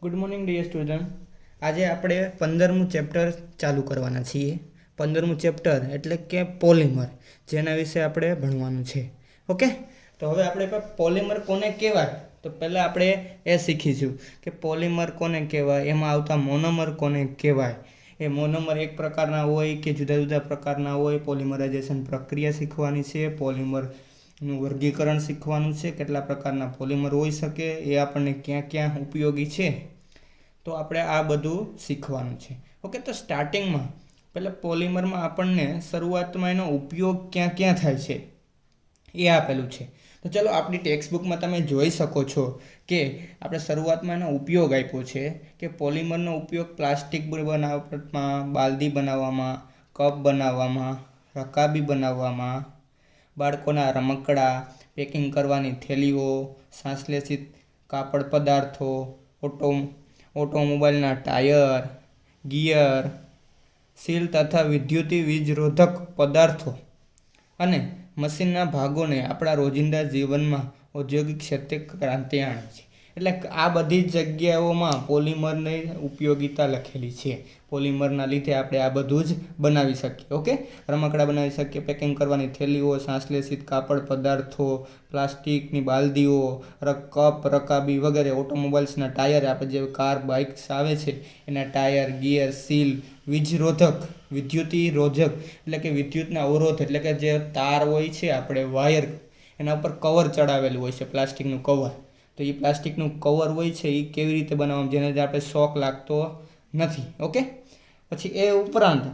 Good morning dear student. આજે આપણે 15મું chapter ચાલુ કરવાના છીએ. 15મું ચેપ્ટર એટલે કે પોલિમર, જેના વિશે આપણે ભણવાનું છે. ઓકે, તો હવે આપણે પોલિમર કોને કહેવાય, તો પહેલાં આપણે એ શીખીશું કે પોલિમર કોને કહેવાય, એમાં આવતા મોનોમર કોને કહેવાય. એ મોનોમર એક પ્રકારના હોય કે જુદા જુદા પ્રકારના હોય. પોલિમરાઇઝેશન પ્રક્રિયા શીખવાની છે, પોલિમરનું વર્ગીકરણ શીખવાનું છે, કેટલા પ્રકારના પોલિમર હોઈ શકે, એ આપણને ક્યાં ક્યાં ઉપયોગી છે, તો આપણે આ બધું શીખવાનું છે. ઓકે, તો સ્ટાર્ટિંગમાં પહેલાં પોલિમરમાં આપણને શરૂઆતમાં એનો ઉપયોગ ક્યાં ક્યાં થાય છે એ આપેલું છે. તો ચલો આપણી ટેક્સ્ટબુકમાં તમે જોઈ શકો છો કે આપણે શરૂઆતમાં એનો ઉપયોગ આપ્યો છે કે પોલિમરનો ઉપયોગ પ્લાસ્ટિક બનાવવામાં, બાલદી બનાવવામાં, કપ બનાવવામાં, રકાબી બનાવવામાં, બાળકોના રમકડા, પેકિંગ કરવાની થેલીઓ, સંશ્લેષિત કાપડ પદાર્થો, ઓટોમોબાઈલના ટાયર, ગિયર, સીલ તથા વિદ્યુતી વીજરોધક પદાર્થો અને મશીનના ભાગોને આપણા રોજિંદા જીવનમાં ઔદ્યોગિક ક્ષેત્રે ક્રાંતિ આણી છે. એટલે આ બધી જગ્યાઓમાં પોલિમરની ઉપયોગિતા લખેલી છે. પોલિમરના લીધે આપણે આ બધું જ બનાવી શકીએ. ઓકે, રમકડા બનાવી શકીએ, પેકિંગ કરવાની થેલીઓ, સંશ્લેષિત કાપડ પદાર્થો, પ્લાસ્ટિકની બાલદીઓ, કપ, રકાબી વગેરે, ઓટોમોબાઈલ્સના ટાયર, આપણે જે કાર બાઇક્સ આવે છે એના ટાયર, ગિયર, સીલ, વીજરોધક, વિદ્યુતી રોધક એટલે કે વિદ્યુતના અવરોધ, એટલે કે જે તાર હોય છે, આપણે વાયર, એના ઉપર કવર ચડાવેલું હોય છે, પ્લાસ્ટિકનું કવર. તો એ પ્લાસ્ટિકનું કવર હોય છે એ કેવી રીતે બનાવવાનું, જેને આપણે શોક લાગતો નથી. ઓકે, પછી એ ઉપરાંત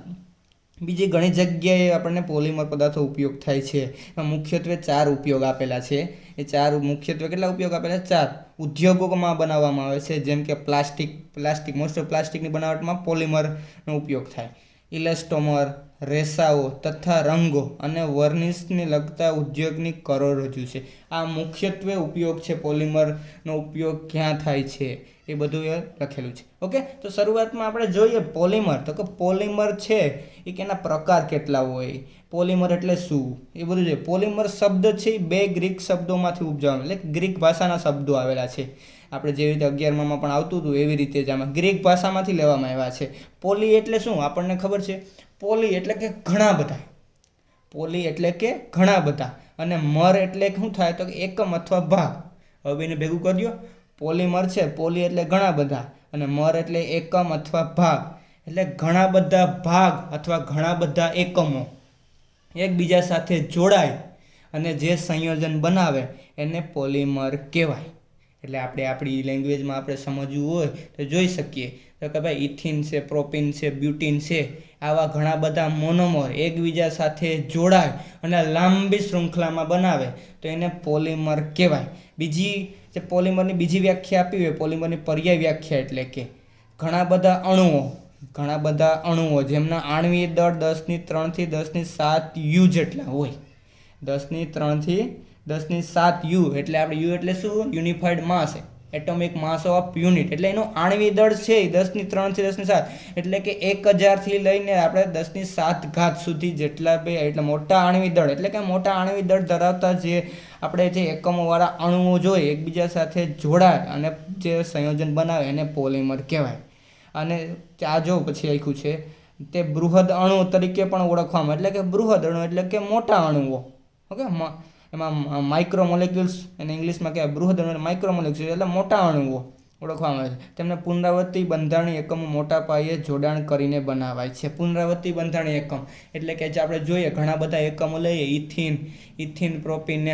બીજી ઘણી જગ્યાએ આપણને પોલિમર પદાર્થો ઉપયોગ થાય છે. એમાં મુખ્યત્વે 4 ઉપયોગ આપેલા છે. એ 4 મુખ્યત્વે કેટલા ઉપયોગ આપેલા? 4. ઉદ્યોગોમાં બનાવવામાં આવે છે, જેમ કે પ્લાસ્ટિક મોસ્ટ ઓફ પ્લાસ્ટિકની બનાવટમાં પોલિમરનો ઉપયોગ થાય. ઇલાસ્ટોમર, રેસાઓ તથા રંગો અને વર્નિશને લગતા ઉદ્યોગની કરોડરજ્જુ છે. આ મુખ્યત્વે ઉપયોગ છે. પોલિમરનો ઉપયોગ ક્યાં થાય છે એ બધું એ લખેલું છે. ઓકે, તો શરૂઆતમાં આપણે જોઈએ પોલિમર. તો કે પોલિમર છે એ કેના પ્રકાર કેટલા હોય, પોલિમર એટલે શું, એ બધું છે. પોલિમર શબ્દ છે એ 2 ગ્રીક શબ્દોમાંથી ઉપજાવેલો, એટલે ગ્રીક ભાષાના શબ્દો આવેલા છે. આપણે જેવી રીતે 11માં પણ આવતું હતું એવી રીતે જ આમાં ગ્રીક ભાષામાંથી લેવામાં આવ્યા છે. પોલી એટલે શું આપણને ખબર છે? પોલી એટલે કે ઘણા બધા. પોલી એટલે કે ઘણા બધા. અને મર એટલે શું થાય? તો એકમ અથવા ભાગ. હવે બેને ભેગું કરી દો. પોલિમર છે, પોલી એટલે ઘણા બધા, અને મર એટલે એકમ અથવા ભાગ. એટલે ઘણા બધા ભાગ અથવા ઘણા બધા એકમો એકબીજા સાથે જોડાય અને જે સંયોજન બનાવે એને પોલિમર કહેવાય. એટલે આપણે આપણી લેંગ્વેજમાં આપણે સમજવું હોય તો જોઈ શકીએ તો કે ભાઈ ઇથિન છે, પ્રોપિન છે, બ્યુટીન છે, આવા ઘણા બધા મોનોમર એકબીજા સાથે જોડાય અને લાંબી શૃંખલામાં બનાવે તો એને પોલિમર કહેવાય. બીજી જે પોલિમરની બીજી વ્યાખ્યા આપી હોય, પોલિમરની પર્યાય વ્યાખ્યા એટલે કે ઘણા બધા અણુઓ જેમના આણ્વીય દળ 10⁻³ થી 10⁻7 U જેટલા હોય. 10⁻³ થી 10⁻7 U એટલે આપણે U એટલે શું? Unified mass, atomic mass of unit. એટલે એનું આણ્વીય દળ છે 10⁻³ થી 10⁻7 એટલે કે 1000 થી લઈને આપણે 10⁻7 સુધી જેટલા બે એટલે મોટા આણ્વીય દળ, એટલે કે મોટા આણ્વીય દળ ધરાવતા જે આપણે જે એકમોવાળા અણુઓ જોઈએ એકબીજા સાથે જોડાય અને જે સંયોજન બનાવે એને પોલિમર કહેવાય. અને આ જો પછી લખ્યું છે તે બૃહદ અણુ તરીકે પણ ઓળખવામાં, એટલે કે બૃહદ અણુ એટલે કે મોટા અણુઓ. ઓકે, એમાં માઇક્રોમોલેક્યુલ્સ એને ઇંગ્લિશમાં કહેવાય. બૃહદ અણુ માઇક્રોમોલેક્યુલ્સ એટલે મોટા અણુઓ ઓળખવામાં આવે છે. તેમને પુનરાવર્તી બંધારણીય એકમો મોટા પાયે જોડાણ કરીને બનાવાય છે. પુનરાવર્તી બંધારણીય એકમ એટલે કે જે આપણે જોઈએ ઘણા બધા એકમો લઈએ, ઇથિન, પ્રોપિન,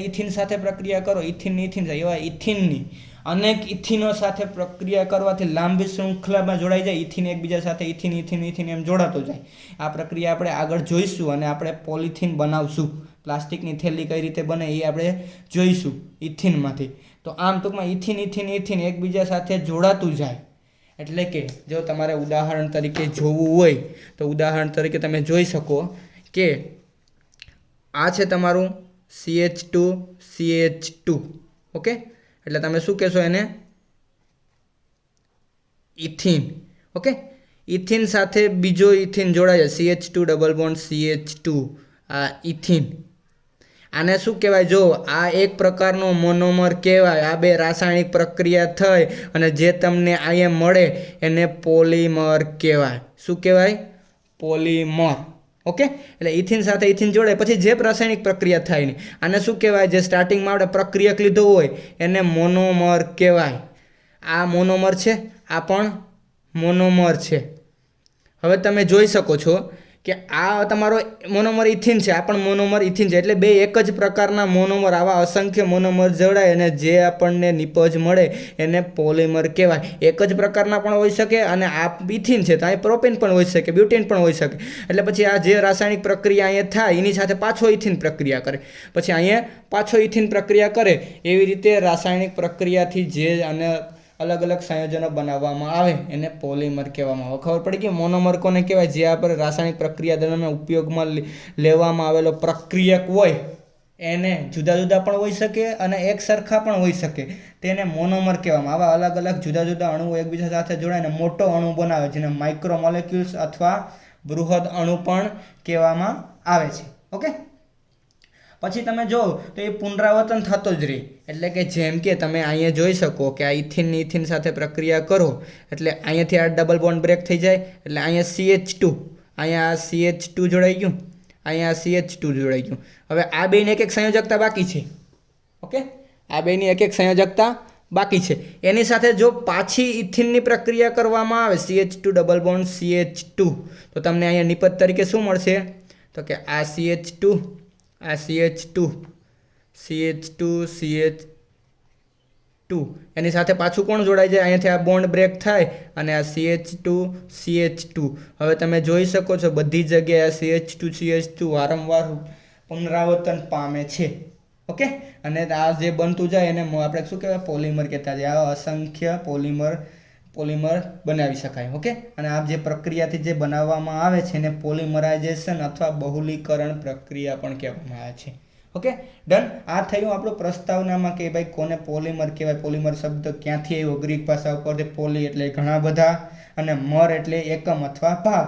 ઇથિન સાથે પ્રક્રિયા કરો, ઇથિન એવા ઇથિનની અનેક ઇથિનો સાથે પ્રક્રિયા કરવાથી લાંબી શૃંખલામાં જોડાઈ જાય. ઇથિન એકબીજા સાથે ઇથિન એમ જોડાતો જાય. આ પ્રક્રિયા આપણે આગળ જોઈશું અને આપણે પોલિથીન બનાવશું. પ્લાસ્ટિકની થેલી કઈ રીતે બને એ આપણે જોઈશું ઇથિનમાંથી. તો આમ ટૂંકમાં ઇથિન એકબીજા સાથે જોડાતું જાય. એટલે કે જો તમારે ઉદાહરણ તરીકે જોવું હોય તો ઉદાહરણ તરીકે તમે જોઈ શકો કે આ છે તમારું CH2. ઓકે, એટલે તમે શું કહેશો એને? ઇથિન. ઓકે, ઇથિન સાથે બીજો ઇથિન જોડાય CH2 ડબલ બોન્ડ CH2, આ ઇથિન. આને શું કહેવાય? જો આ એક પ્રકારનો મોનોમર કહેવાય. આ બે રાસાયણિક પ્રક્રિયા થઈ અને જે તમને અહીંયા મળે એને પોલીમર કહેવાય. શું કહેવાય? પોલીમર. ઓકે, એટલે ઇથિન સાથે ઇથિન જોડે પછી જે રાસાયણિક પ્રક્રિયા થાય ને આને શું કહેવાય? જે સ્ટાર્ટિંગમાં આપણે પ્રક્રિયક લીધો હોય એને મોનોમર કહેવાય. આ મોનોમર છે, આ પણ મોનોમર છે. હવે તમે જોઈ શકો છો કે આ તમારો મોનોમર ઇથિન છે, આ પણ મોનોમર ઇથિન છે. એટલે બે એક જ પ્રકારના મોનોમર, આવા અસંખ્ય મોનોમર જોડાય અને જે આપણને નિપજ મળે એને પોલીમર કહેવાય. એક જ પ્રકારના પણ હોઈ શકે અને આ ઇથિન છે તો અહીં પ્રોપેન પણ હોઈ શકે, બ્યુટેન પણ હોઈ શકે. એટલે પછી આ જે રાસાયણિક પ્રક્રિયા અહીંયા થાય એની સાથે પાછો ઇથિન પ્રક્રિયા કરે, પછી અહીંયા પાછો ઇથિન પ્રક્રિયા કરે. એવી રીતે રાસાયણિક પ્રક્રિયાથી જે અને અલગ અલગ સંયોજનો બનાવવામાં આવે એને પોલીમર કહેવામાં આવે. ખબર પડી કે મોનોમર કોને કહેવાય? જે આપણે રાસાયણિક પ્રક્રિયા દરમિયાન ઉપયોગમાં લેવામાં આવેલો પ્રક્રિયક હોય એને જુદા જુદા પણ હોઈ શકે અને એક સરખા પણ હોઈ શકે, તેને મોનોમર કહેવામાં. આવા અલગ અલગ જુદા જુદા અણુઓ એકબીજા સાથે જોડાઈને મોટો અણુ બનાવે જેને માઇક્રોમોલેક્યુલ્સ અથવા બૃહદ અણુ પણ કહેવામાં આવે છે. ઓકે, પછી તમે જો તો એ પુનરાવર્તન થતો જ રહે. એટલે કે જેમ કે તમે અહીંયા જોઈ શકો કે આ ઇથિનની ઇથિન સાથે પ્રક્રિયા કરો એટલે અહીંયાથી આ ડબલ બોન્ડ બ્રેક થઈ જાય એટલે અહીંયા CH2, અહીંયા આ CH2 જોડાઈ ગયું, અહીંયા આ CH2 જોડાઈ ગયું. હવે આ બેની એક એક સંયોજકતા બાકી છે. ઓકે, આ બેની એક એક સંયોજકતા બાકી છે. એની સાથે જો પાછી ઇથિનની પ્રક્રિયા કરવામાં આવે CH2 ડબલ બોન્ડ CH2 તો તમને અહીંયા નિપજ તરીકે શું મળશે? તો કે આ CH2, આ CH2, CH2, CH2 એની સાથે પાછું કોણ જોડાઈ જાય? અહીંયાથી આ બોન્ડ બ્રેક થાય અને આ CH2, CH2. હવે તમે જોઈ શકો છો બધી જગ્યાએ આ CH2, CH2 વારંવાર પુનરાવર્તન પામે છે. ઓકે, અને આ જે બનતું જાય એને આપણે શું કહેવાય? પોલીમર કહેતા જાય. આ અસંખ્ય પોલીમર બનાવી શકાય. ઓકે, અને આ જે પ્રક્રિયાથી જે બનાવવામાં આવે છે એને પોલિમરાઇઝેશન અથવા બહુલીકરણ પ્રક્રિયા પણ કહેવામાં આવે છે. Okay, done. આ થયું આપણું પ્રસ્તાવનામાં કે ભાઈ કોને પોલીમર કહેવાય. પોલીમર શબ્દ ક્યાંથી આવ્યો? ગ્રીક ભાષા ઉપરથી. પોલી એટલે ઘણા બધા અને મર એટલે એકમ અથવા ભાગ.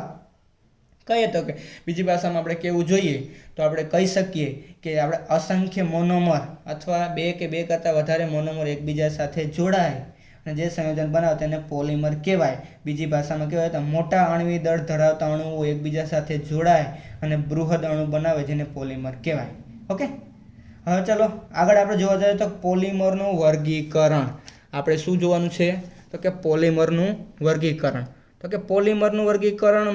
કહીએ તો કે બીજી ભાષામાં આપણે કેવું જોઈએ તો આપણે કહી શકીએ કે આપણે અસંખ્ય મોનોમર અથવા બે કે બે કરતાં વધારે મોનોમર એકબીજા સાથે જોડાય અને જે સંયોજન બનાવે તેને પોલીમર કહેવાય. બીજી ભાષામાં કહેવાય તો મોટા આણ્વિક દળ ધરાવતા અણુઓ એકબીજા સાથે જોડાય અને બૃહદ અણુ બનાવે જેને પોલીમર કહેવાય. ઓકે, હવે ચલો આગળ આપણે જોવા જઈએ તો પોલીમરનું વર્ગીકરણ. આપણે શું જોવાનું છે? તો કે પોલીમરનું વર્ગીકરણ. તો કે પોલીમરનું વર્ગીકરણ.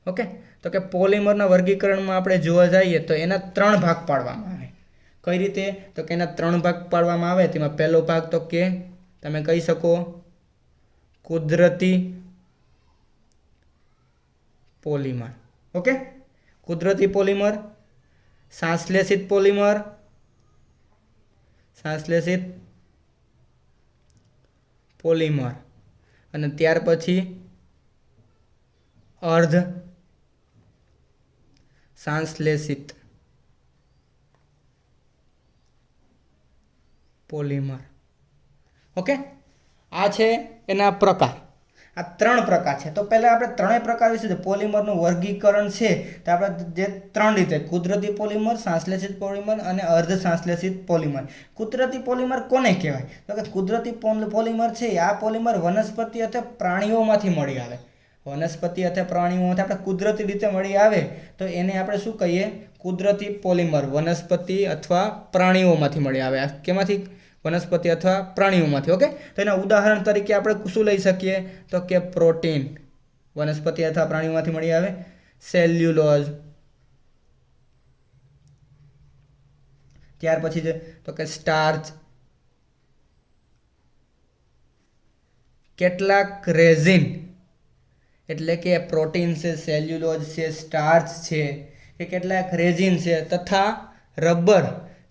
ઓકે, તો કે પોલીમરના વર્ગીકરણમાં આપણે જોવા જઈએ તો એના 3 ભાગ પાડવામાં આવે. કઈ રીતે? તો કે એના 3 ભાગ પાડવામાં આવે. તેમાં પહેલો ભાગ તો કે તમે કહી શકો કુદરતી પોલીમર. ઓકે, કુદરતી પોલીમર, સંશ્લેષિત પોલીમર, સંશ્લેષિત પોલીમર અને ત્યાર પછી અર્ધ સંશ્લેષિત પોલીમર. ઓકે, આ છે એના પ્રકાર. આ 3 પ્રકાર છે. તો પહેલાં આપણે 3 પ્રકાર વિશે પોલીમરનું વર્ગીકરણ છે તો આપણે જે 3 રીતે કુદરતી પોલીમર, સંશ્લેષિત પોલીમર અને અર્ધ સંશ્લેષિત પોલીમર. કુદરતી પોલીમર કોને કહેવાય? તો કે કુદરતી પોલીમર છે આ પોલીમર વનસ્પતિ અથવા પ્રાણીઓમાંથી મળી આવે. વનસ્પતિ અથવા પ્રાણીઓમાંથી આપણે કુદરતી રીતે મળી આવે તો એને આપણે શું કહીએ? કુદરતી પોલીમર. વનસ્પતિ અથવા પ્રાણીઓમાંથી મળી આવે. કેમાંથી? વનસ્પતિ અથવા પ્રાણીઓમાંથી. ઓકે, તો એના ઉદાહરણ તરીકે આપણે શું લઈ શકીએ? તો કે પ્રોટીન વનસ્પતિ અથવા પ્રાણીઓમાંથી મળી આવે, સેલ્યુલોઝ, ત્યાર પછી છે તો કે સ્ટાર્ચ, કેટલાક રેઝિન એટલે કે પ્રોટીન છે, સેલ્યુલોઝ છે, સ્ટાર્ચ છે કે કેટલાક રેઝિન છે તથા રબર,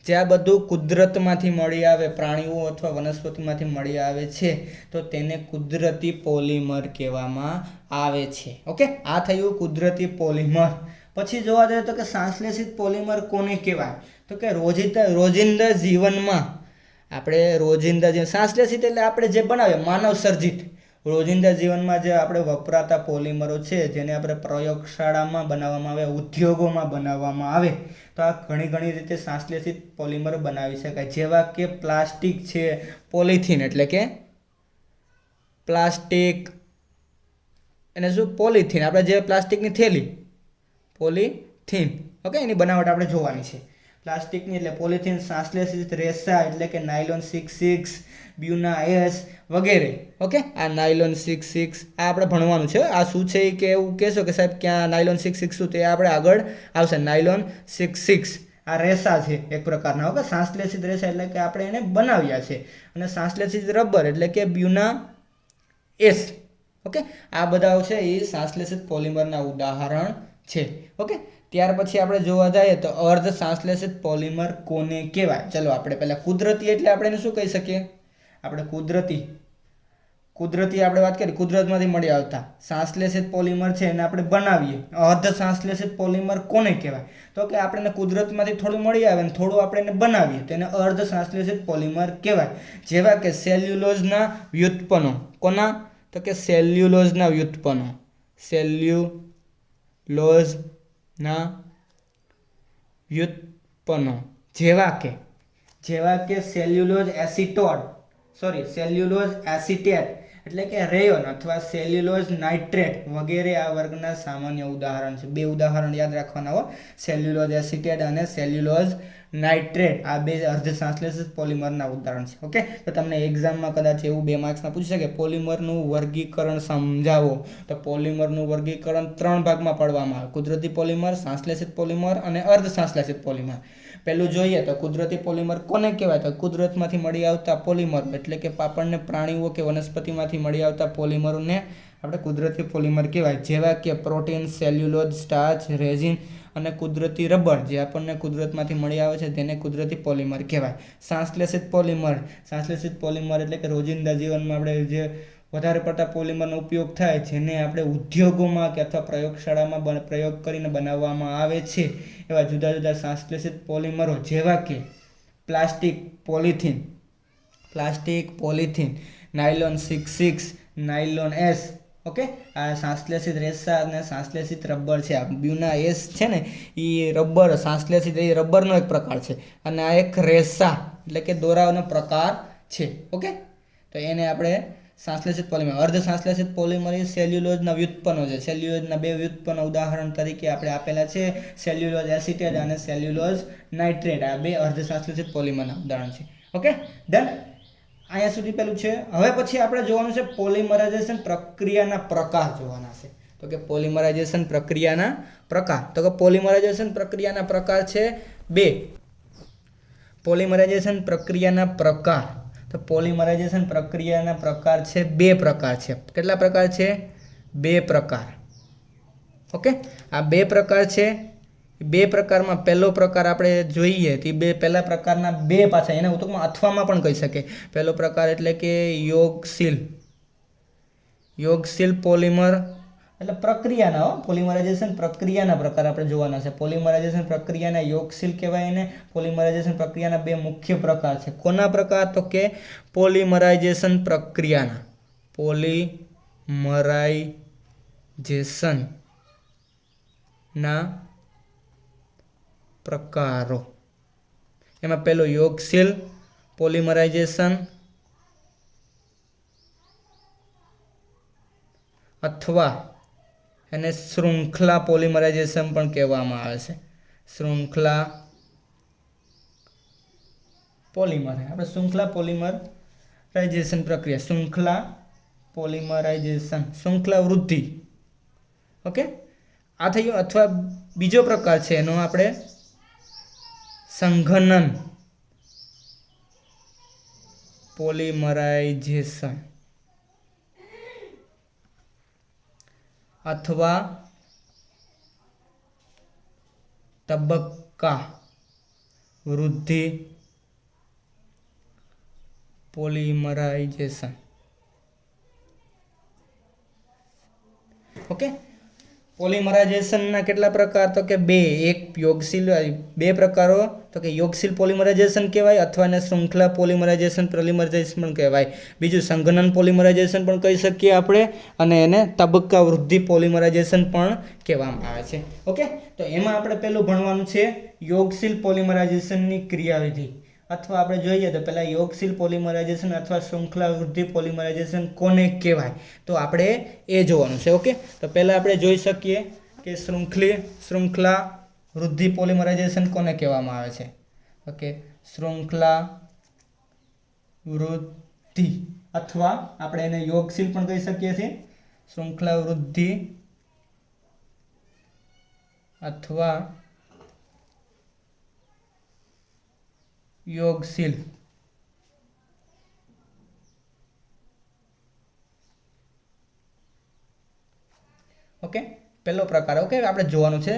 જે આ બધું કુદરતમાંથી મળી આવે, પ્રાણીઓ અથવા વનસ્પતિમાંથી મળી આવે છે તો તેને કુદરતી પોલીમર કહેવામાં આવે છે. ઓકે, આ થયું કુદરતી પોલીમર. પછી જોવા જઈએ તો કે સંશ્લેષિત પોલીમર કોને કહેવાય? તો કે રોજિંદા જીવનમાં આપણે સંશ્લેષિત એટલે આપણે જે બનાવે માનવ સર્જિત, રોજિંદા જીવનમાં જે આપણે વપરાતા પોલિમરો છે જેને આપણે પ્રયોગશાળામાં બનાવવામાં આવે, ઉદ્યોગોમાં બનાવવામાં આવે, તો આ ઘણી રીતે સંશ્લેષિત પોલિમર બનાવી શકાય, જેવા કે પ્લાસ્ટિક છે, પોલિથીન એટલે કે પ્લાસ્ટિક અને શું પોલિથીન, આપણે જે પ્લાસ્ટિકની થેલી પોલિથીન, ઓકે, એની બનાવટ આપણે જોવાની છે. પ્લાસ્ટિકની એટલે પોલિથીન, સંશ્લેષિત રેસા એટલે કે નાયલોન 66, બ્યુના એસ વગેરે. ઓકે, આ નાયલોન 66 આ આપણે ભણવાનું છે. આ શું છે કે એવું કહેશો કે સાહેબ ક્યાં નાયલોન 66 શું, તે આપણે આગળ આવશે. નાયલોન 66 આ રેસા છે એક પ્રકારના. ઓકે, સંશ્લેષિત રેસા એટલે કે આપણે એને બનાવ્યા છે. અને સંશ્લેષિત રબર એટલે કે બ્યુના એસ. ઓકે, આ બધા છે એ સંશ્લેષિત પોલિમરના ઉદાહરણ છે. ઓકે, ત્યાર પછી આપણે જોવા જઈએ તો અર્ધ સંશ્લેષિત પોલિમર કોને કહેવાય? ચલો આપણે પહેલા કુદરતી એટલે આપણે એને શું કહી શકીએ? આપણે કુદરતી આપણે વાત કરીએ, કુદરતમાંથી મળી આવતા સંશ્લેષિત પોલિમર છે એને આપણે બનાવીએ. અર્ધ સંશ્લેષિત પોલિમર કોને કહેવાય? તો કે આપણને કુદરતમાંથી થોડું મળી આવે ને થોડું આપણે એને બનાવીએ તો એને અર્ધ સંશ્લેષિત પોલિમર કહેવાય. જેવા કે સેલ્યુલોઝના વ્યુત્પન્નો. કોના? તો કે સેલ્યુલોઝના વ્યુત્પન્નો. સેલ્યુલોઝના વ્યુત્પન્નો જેવા કે સેલ્યુલોઝ એસિટેટ એટલે કે રેયોન અથવા સેલ્યુલોઝ નાઇટ્રેટ વગેરે આ વર્ગના સામાન્ય ઉદાહરણ છે. બે ઉદાહરણ યાદ રાખવાના હો, સેલ્યુલોઝ એસિટેટ અને સેલ્યુલોઝ નાઇટ્રેટ. આ બે અર્ધ સંશ્લેષિત પોલિમરના ઉદાહરણ છે. ઓકે, તો તમને એક્ઝામમાં કદાચ એવું 2 માર્ક્સમાં પૂછી શકે પોલિમરનું વર્ગીકરણ સમજાવો, તો પોલિમરનું વર્ગીકરણ 3 ભાગમાં પાડવામાં આવે: કુદરતી પોલિમર, સંશ્લેષિત પોલિમર અને અર્ધ સંશ્લેષિત પોલિમર. પહેલું જોઈએ તો કુદરતી પોલિમર કોને કહેવાય? તો કુદરતમાંથી મળી આવતા પોલિમર એટલે કે આપણને પ્રાણીઓ કે વનસ્પતિમાંથી મળી આવતા પોલિમરોને આપણે કુદરતી પોલિમર કહેવાય. જેવા કે પ્રોટીન, સેલ્યુલોઝ, સ્ટાર્ચ, રેઝિન અને કુદરતી રબર જે આપણને કુદરતમાંથી મળી આવે છે તેને કુદરતી પોલિમર કહેવાય. સંશ્લેષિત પોલિમર એટલે કે રોજિંદા જીવનમાં આપણે જે વધારે પડતા પોલિમરનો ઉપયોગ થાય જેને આપણે ઉદ્યોગોમાં કે અથવા પ્રયોગશાળામાં પ્રયોગ કરીને બનાવવામાં આવે છે એવા જુદા જુદા સંશ્લેષિત પોલિમરો જેવા કે plastic, polythene, nylon 66, nylon S. Okay, આ સંશ્લેષિત રેસા અને સંશ્લેષિત રબર છે. આ બ્યુના એસ છે ને એ રબર, સંશ્લેષિત એ રબરનો એક પ્રકાર છે અને આ એક રેસા એટલે કે દોરાનો પ્રકાર છે. ઓકે, તો એને આપણે સંશ્લેષિત પોલિમર. અર્ધ સંશ્લેષિત પોલિમર એ સેલ્યુલોઝના વ્યુત્પન્નો છે. સેલ્યુલોઝના 2 વ્યુત્પન્ન ઉદાહરણ તરીકે આપણે આપેલા છે, સેલ્યુલોઝ એસિટેટ અને સેલ્યુલોઝ નાઇટ્રેટ. આ 2 અર્ધ સંશ્લેષિત પોલિમરના ઉદાહરણ છે. Okay, done. અહીંયા સુધી પેલું છે. હવે પછી આપણે જોવાનું છે પોલિમરાઇઝેશન પ્રક્રિયાના પ્રકાર જોવાના છે. તો કે પોલિમરાઇઝેશન પ્રક્રિયાના પ્રકાર. તો કે પોલિમરાઇઝેશન પ્રક્રિયાના પ્રકાર છે 2. પોલિમરાઇઝેશન પ્રક્રિયાના પ્રકાર. તો પોલિમરાઇઝેશન પ્રક્રિયાના પ્રકાર છે 2 પ્રકાર છે. કેટલા પ્રકાર છે? 2 પ્રકાર. ઓકે, આ 2 પ્રકાર છે. 2 પ્રકારમાં પહેલો પ્રકાર આપણે જોઈએ તો પહેલા પ્રકારના 2 પાછા એને ટૂંકમાં અથવામાં પણ કહી શકે. પહેલો પ્રકાર એટલે કે યોગશીલ પોલિમર એટલે પ્રક્રિયાના પોલિમરાઇઝેશન પ્રક્રિયાના પ્રકાર આપણે જોવાના છે. પોલિમરાઇઝેશન પ્રક્રિયાના યોગશીલ કહેવાય એને. પોલિમરાઇઝેશન પ્રક્રિયાના 2 મુખ્ય પ્રકાર છે. કોના પ્રકાર? તો કે પોલિમરાઇઝેશન પ્રક્રિયાના. પોલિમરાઇઝેશનના પ્રકારો. એમાં પહેલો યોગશીલ પોલિમરાઇઝેશન અથવા એને શૃંખલા પોલિમરાઇઝેશન પણ કહેવામાં આવે છે. શૃંખલા પોલિમર, આપણે શૃંખલા પોલિમરાઇઝેશન પ્રક્રિયા, શૃંખલા પોલિમરાઇઝેશન, શૃંખલા વૃદ્ધિ. ઓકે, આ થયું. અથવા બીજો પ્રકાર છે એનો આપણે સંઘનન પોલિમરાઇઝેશન અથવા તબક્કા વૃદ્ધિ પોલિમરાઇઝેશન. ઓકે, પોલિમરાઇઝેશનના કેટલા પ્રકાર? તો કે બે. એક યોગશીલ, બે પ્રકારો તો કે યોગશીલ પોલિમરાઇઝેશન કહેવાય અથવા એને શૃંખલા પોલિમરાઇઝેશન પણ કહેવાય. બીજું સંઘનન પોલિમરાઇઝેશન પણ કહી શકીએ આપણે, અને એને તબક્કા વૃદ્ધિ પોલિમરાઇઝેશન પણ કહેવામાં આવે છે. ઓકે, તો એમાં આપણે પહેલું ભણવાનું છે યોગશીલ પોલિમરાઇઝેશનની ક્રિયાવિધિ, અથવા આપણે જોઈએ તો પહેલાં યોગશીલ પોલિમરાઇઝેશન અથવા શૃંખલા વૃદ્ધિ પોલિમરાઇઝેશન કોને કહેવાય, તો આપણે એ જોવાનું છે. ઓકે, તો પહેલાં આપણે જોઈ શકીએ કે શૃંખલા વૃદ્ધિ પોલિમરાઇઝેશન કોને કહેવામાં આવે છે. ઓકે, શૃંખલા વૃદ્ધિ અથવા આપણે એને યોગશીલ પણ કહી શકીએ છીએ. શૃંખલા વૃદ્ધિ અથવા યોગશીલ. ઓકે, પહેલો પ્રકાર. ઓકે, આપણે જોવાનું છે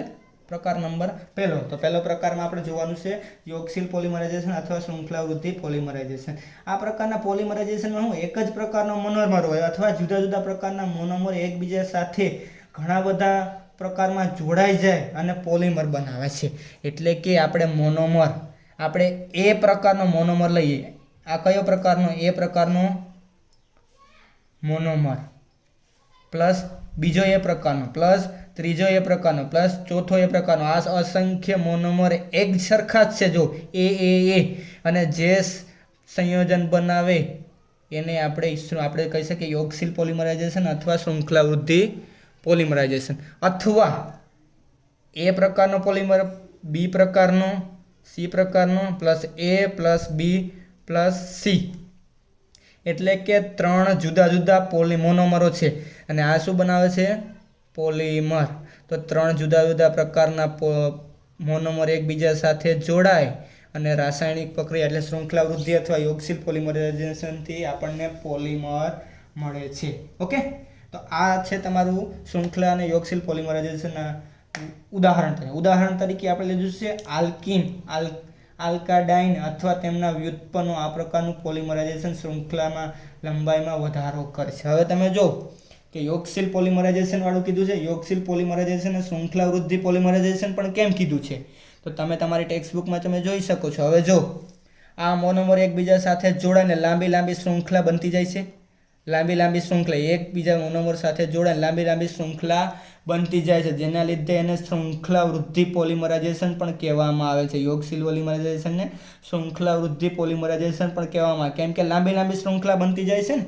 પ્રકાર નંબર પહેલો. તો પહેલો પ્રકારમાં આપણે જોવાનું છે યોગશીલ પોલિમરાઇઝેશન અથવા શૃંખલા વૃદ્ધિ પોલિમરાઇઝેશન. આ પ્રકારના પોલિમરાઇઝેશનમાં હું એક જ પ્રકારનો મોનોમર હોય અથવા જુદા જુદા પ્રકારના મોનોમર એકબીજા સાથે ઘણા બધા પ્રકારમાં જોડાઈ જાય અને પોલિમર બનાવે છે. એટલે કે આપણે મોનોમર, આપણે એ પ્રકારનો મોનોમર લઈએ. આ કયો પ્રકારનો? એ પ્રકારનો મોનોમર પ્લસ બીજો એ પ્રકારનો પ્લસ ત્રીજો એ પ્રકારનો પ્લસ ચોથો એ પ્રકારનો. આ અસંખ્ય મોનોમર એક સરખા જ છે જો એ અને જે સંયોજન બનાવે એને આપણે કહી શકીએ યોગશીલ પોલિમરાઇઝેશન અથવા શૃંખલા વૃદ્ધિ પોલિમરાઇઝેશન. અથવા એ પ્રકારનો પોલિમર બી પ્રકારનો સી પ્રકારનો પ્લસ એ પ્લસ બી પ્લસ સી, એટલે કે ત્રણ જુદા જુદા મોનોમરો છે અને આ શું બનાવે છે? પોલિમર. તો ત્રણ જુદા જુદા પ્રકારના મોનોમર એકબીજા સાથે જોડાય અને રાસાયણિક પ્રક્રિયા એટલે શૃંખલા વૃદ્ધિ અથવા યોગશીલ પોલિમરાઇઝેશનથી આપણને પોલિમર મળે છે. ઓકે, તો આ છે તમારું શૃંખલા અને યોગશીલ પોલિમરાઇઝેશનના ઉદાહરણ તરીકે આપણે લીધું છે આલ્કીન, આલ્કાડાઇન અથવા તેમના વ્યુત્પન્નો. આ પ્રકારનું પોલિમરાઇઝેશન શૃંખલામાં લંબાઈમાં વધારો કરે છે. હવે તમે જો કે યોગશીલ પોલિમરાઇઝેશન વાળું કીધું છે, યોગશીલ પોલિમરાઇઝેશન અને શૃંખલા વૃદ્ધિ પોલિમરાઇઝેશન પણ કેમ કીધું છે તો તમે તમારી ટેક્સ્ટબુકમાં તમે જોઈ શકો છો. હવે જો આ મોનોમર એકબીજા સાથે જોડાઈને લાંબી શૃંખલા બનતી જાય છે. લાંબી શૃંખલા એકબીજા મોનોમર સાથે જોડાઈને લાંબી શૃંખલા બનતી જાય છે, જેના લીધે એને શૃંખલા વૃદ્ધિ પોલિમરાઇઝેશન પણ કહેવામાં આવે છે. યોગશીલ પોલિમરાઇઝેશનને શૃંખલા વૃદ્ધિ પોલિમરાઇઝેશન પણ કહેવામાં આવે, કેમ કે લાંબી શૃંખલા બનતી જાય છે ને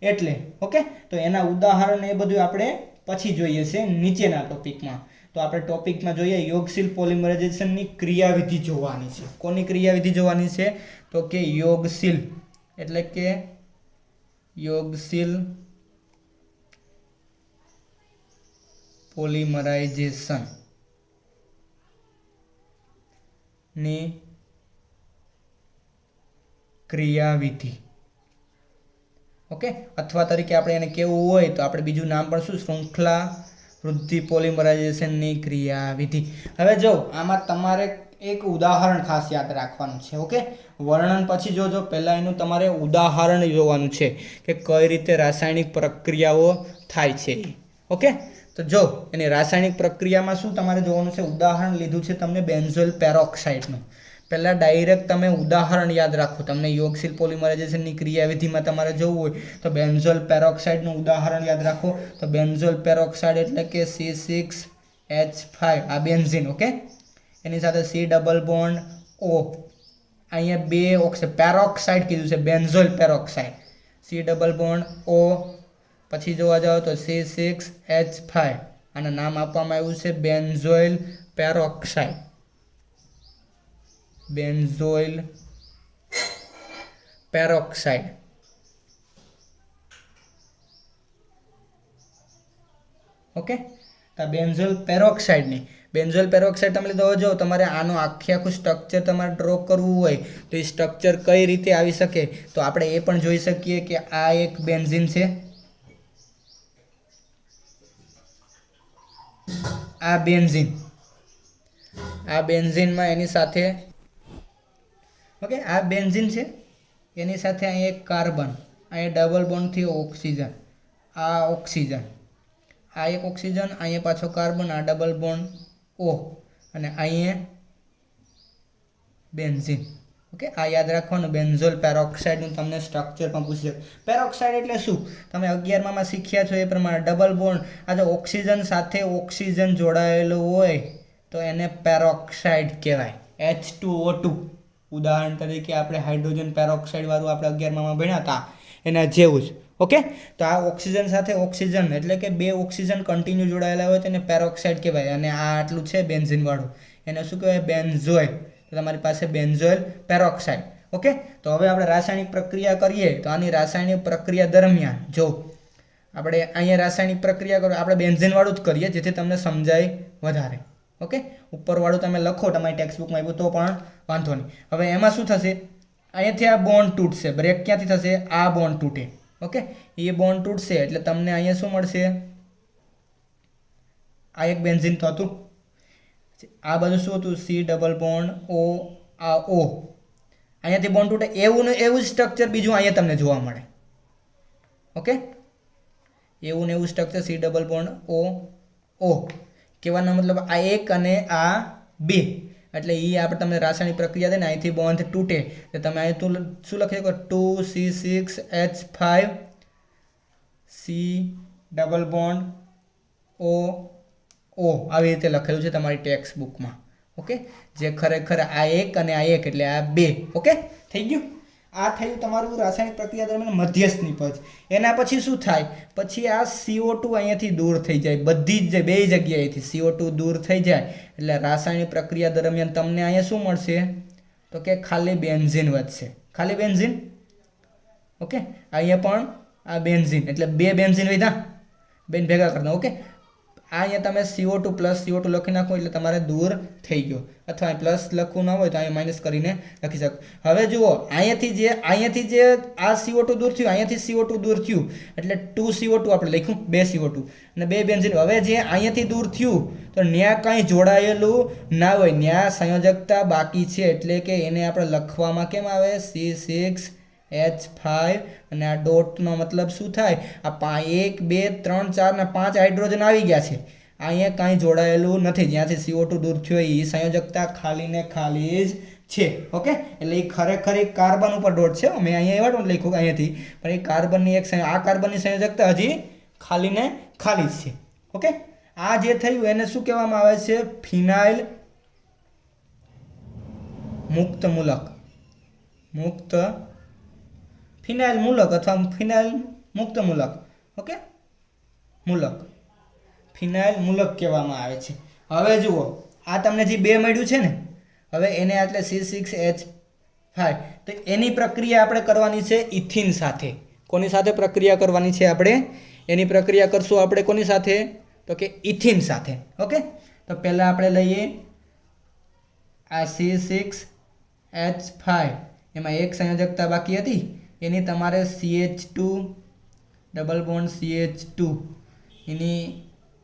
એટલે. ઓકે, તો એના ઉદાહરણ એ બધું આપણે પછી જોઈએ છે નીચેના ટોપિકમાં. તો આપણે ટોપિકમાં જોઈએ યોગશીલ પોલિમરાઇઝેશનની ક્રિયાવિધિ જોવાની છે. કોની ક્રિયાવિધિ જોવાની છે? તો કે યોગશીલ એટલે કે યોગશીલ પોલિમરાઇઝેશન ની ક્રિયાવિધિ. ઓકે, અથવા તરીકે આપણે એને કેવું હોય તો આપણે બીજું નામ પણ શું? શૃંખલા વૃદ્ધિ પોલિમરાઇઝેશનની ક્રિયાવિધિ. હવે જો આમાં તમારે એક ઉદાહરણ ખાસ યાદ રાખવાનું છે. ઓકે, વર્ણન પછી જોજો, પહેલાં એનું તમારે ઉદાહરણ જોવાનું છે કે કઈ રીતે રાસાયણિક પ્રક્રિયાઓ થાય છે. ઓકે, તો જો એની રાસાયણિક પ્રક્રિયામાં શું તમારે જોવાનું છે? ઉદાહરણ લીધું છે તમને બેન્ઝોઇલ પેરોક્સાઇડનું. પહેલાં ડાયરેક્ટ તમે ઉદાહરણ યાદ રાખો. તમને યોગશીલ પોલિમરાઇઝેશનની ક્રિયાવિધિમાં તમારે જોવું હોય તો બેન્ઝોઇલ પેરોક્સાઇડનું ઉદાહરણ યાદ રાખો. તો બેન્ઝોઇલ પેરોક્સાઇડ એટલે કે C6H5 આ બેન્ઝીન. ઓકે, એની સાથે C ડબલ બોન્ડ O, અહીંયા બે ઓક્સાઇડ પેરોક્સાઇડ કીધું છે, benzoyl peroxide C double bond O. પછી જોવા જાઓ તો C6H5 આનું નામ આપવામાં આવ્યું છે benzoyl peroxide. Benzoyl peroxide. Okay, તો બેન્ઝોઇલ પેરોક્સાઇડ તમે લીધો. જો તમારે આનું આખું સ્ટ્રક્ચર તમારે ડ્રો કરવું હોય તો એ સ્ટ્રક્ચર કઈ રીતે આવી શકે તો આપણે એ પણ જોઈ શકીએ કે આ એક બેન્ઝીન છે, આ બેન્ઝીનમાં એની સાથે ઓકે આ બેન્ઝીન છે, એની સાથે અહીં એક કાર્બન, અહીં ડબલ બોન્ડથી ઓક્સિજન, આ ઓક્સિજન આ એક ઓક્સિજન, અહીંયા પાછો કાર્બન, આ ડબલ બોન્ડ O અને અહીંયા બેન્ઝીન. ઓકે, આ યાદ રાખવાનું. બેન્ઝોલ પેરોક્સાઇડનું તમને સ્ટ્રક્ચર પણ પૂછી શકે. પેરોક્સાઇડ એટલે શું? તમે 11માં શીખ્યા છો એ પ્રમાણે ડબલ બોન્ડ. આ જો ઓક્સિજન સાથે ઓક્સિજન જોડાયેલું હોય તો એને પેરોક્સાઇડ કહેવાય. H2O2 ઉદાહરણ તરીકે આપણે હાઇડ્રોજન પેરોક્સાઇડ વાળું આપણે 11માં ભણ્યા હતા એના જેવું જ. ઓકે, તો આ ઓક્સિજન સાથે ઓક્સિજન એટલે કે બે ઓક્સિજન કન્ટિન્યુ જોડાયેલા હોય તેને પેરોક્સાઇડ કહેવાય. અને આ આટલું છે બેન્ઝીન વાળું, એને શું કહેવાય? બેન્ઝોઇલ. તો તમારી પાસે બેન્ઝોઇલ પેરોક્સાઇડ. ઓકે, તો હવે આપણે રાસાયણિક પ્રક્રિયા કરીએ તો આની રાસાયણિક પ્રક્રિયા દરમિયાન જો આપણે અહીંયા રાસાયણિક પ્રક્રિયા કરો, આપણે બેન્ઝીન વાળું જ કરીએ જેથી તમને સમજાય વધારે. ઓકે, ઉપરવાળું તમે લખો તમારી ટેક્સ્ટ બુકમાં આવ્યું તો પણ વાંધો નહીં. હવે એમાં શું થશે? અહીંયાથી આ બોન્ડ તૂટશે. બ્રેક ક્યાંથી થશે? આ બોન્ડ તૂટે. ઓકે, એ બોન્ડ તૂટશે એટલે તમને અહીંયા શું મળશે? આ એક બેન્ઝીન તો હતું, આ બધું શું હતું? C ડબલ બોન્ડ O, આ O. અહીંયાથી બોન્ડ તૂટે એવું ને એવું સ્ટ્રક્ચર બીજું અહીંયા તમને જોવા મળે. ઓકે, એવું ને એવું structure C double bond O. કહેવાનો મતલબ આ એક અને આ બે, એટલે એ આપણે તમને રાસાયણિક પ્રક્રિયા દે ને અહીંથી બોન્ડ તૂટે તો તમે અહીં શું લખી શકો? 2C6H5 C double bond O આવી રીતે લખેલું છે તમારી ટેક્સ્ટ બુકમાં. ઓકે, જે ખરેખર આ એક અને આ એક એટલે આ બે. ઓકે, થઈ ગયું. આ થયું તમારું રાસાયણિક પ્રક્રિયા દરમિયાન મધ્યસ્થ નિપજ. એના પછી શું થાય? પછી આ CO2 અહીંયાથી દૂર થઈ જાય, બધી જ બે જગ્યાએથી CO2 દૂર થઈ જાય એટલે રાસાયણિક પ્રક્રિયા દરમિયાન તમને અહીંયા શું મળશે? તો કે ખાલી બેન્ઝીન વધશે. ખાલી બેન્ઝીન. ઓકે, અહીંયા પણ આ બેન્ઝીન એટલે બે બેન્ઝીન વધ્યા, બેન ભેગા કરતા. ઓકે, આ અહીંયા તમે CO2 પ્લસ CO2 લખી નાખો એટલે તમારે દૂર થઈ ગયો, અથવા પ્લસ લખવું ન હોય તો અહીંયા માઇનસ કરીને લખી શકો. હવે જુઓ અહીંયાથી જે આ CO2 દૂર થયું, અહીંયાથી CO2 દૂર થયું એટલે 2CO2 આપણે લખ્યું, 2 CO2 અને બે બેન્ઝીન. હવે જે અહીંયાથી દૂર થયું તો ન્યા કાંઈ જોડાયેલું ના હોય, ન્યા સંયોજકતા બાકી છે એટલે કે એને આપણે લખવામાં કેમ આવે? C6H5 અને આ ડોટનો મતલબ શું થાય? આ 1 2 3 4 ને 5 હાઇડ્રોજન આવી ગયા છે. અહીંયા કાંઈ જોડાયેલું નથી. જ્યાંથી CO2 દૂર થયો એ સંયોજકતા ખાલી ને ખાલી જ છે. ઓકે, એટલે એ ખરેખર એક કાર્બન ઉપર ડોટ છે. મેં અહીંયા એવા ડોટ લખ્યું અહીંયાથી, પણ એ કાર્બનની આ કાર્બનની સંયોજકતા હજી ખાલી ને ખાલી જ છે. ઓકે, આ જે થયું એને શું કહેવામાં આવે છે? ફિનાઇલ મુક્ત મૂલક. ફિનાઇલ મૂલક અથવા ફિનાઇલ મુક્ત મૂલક. ઓકે, મૂલક, ફિનાઇલ મૂલક કહેવામાં આવે છે. હવે જુઓ આ તમને જે બે મળ્યું છે ને, હવે એને એટલે C6H5 તો એની પ્રક્રિયા આપણે કરવાની છે ઇથિન સાથે. કોની સાથે પ્રક્રિયા કરવાની છે આપણે? એની પ્રક્રિયા કરશું આપણે કોની સાથે? તો કે ઇથિન સાથે. ઓકે, તો પહેલાં આપણે લઈએ આ C6H5, એમાં એક સંયોજકતા બાકી હતી એની તમારે CH2 ડબલ બોન્ડ CH2 એની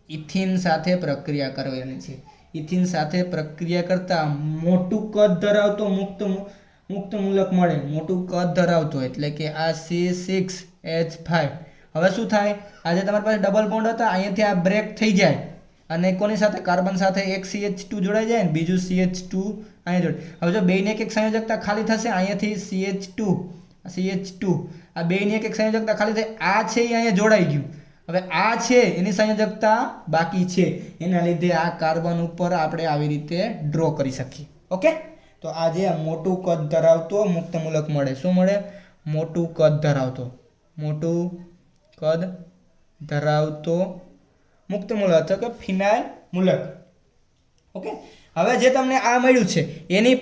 ઇથિન સાથે પ્રક્રિયા કરવાની છે. ઇથિન સાથે પ્રક્રિયા કરતાં મોટું કદ ધરાવતો મુક્ત મૂલક મળે. મોટું કદ ધરાવતો એટલે કે આ C6H5. હવે શું થાય? આજે તમારી પાસે ડબલ બોન્ડ હતા, અહીંયાથી આ બ્રેક થઈ જાય અને કોની સાથે? કાર્બન સાથે એક CH2 જોડાઈ જાય ને બીજું CH2 અહીંયા જોડે. હવે જો બેને એક સંયોજકતા ખાલી થશે, અહીંયાથી CH2 આ બેની એક સંયોજકતા ખાલી થઈ, આ છે એ અહીંયા જોડાઈ ગયું. હવે આ છે એની સંયોજકતા બાકી છે, એના લીધે આ કાર્બન ઉપર આપણે આવી રીતે ડ્રો કરી શકીએ. ઓકે, તો આ જે મોટું કદ ધરાવતો મુક્ત મૂલક મળે. શું મળે? મોટું કદ ધરાવતો મુક્ત મૂલક તો કે ફિનાઇલ મૂલક. ઓકે, હવે જે તમને આ મળ્યું છે એની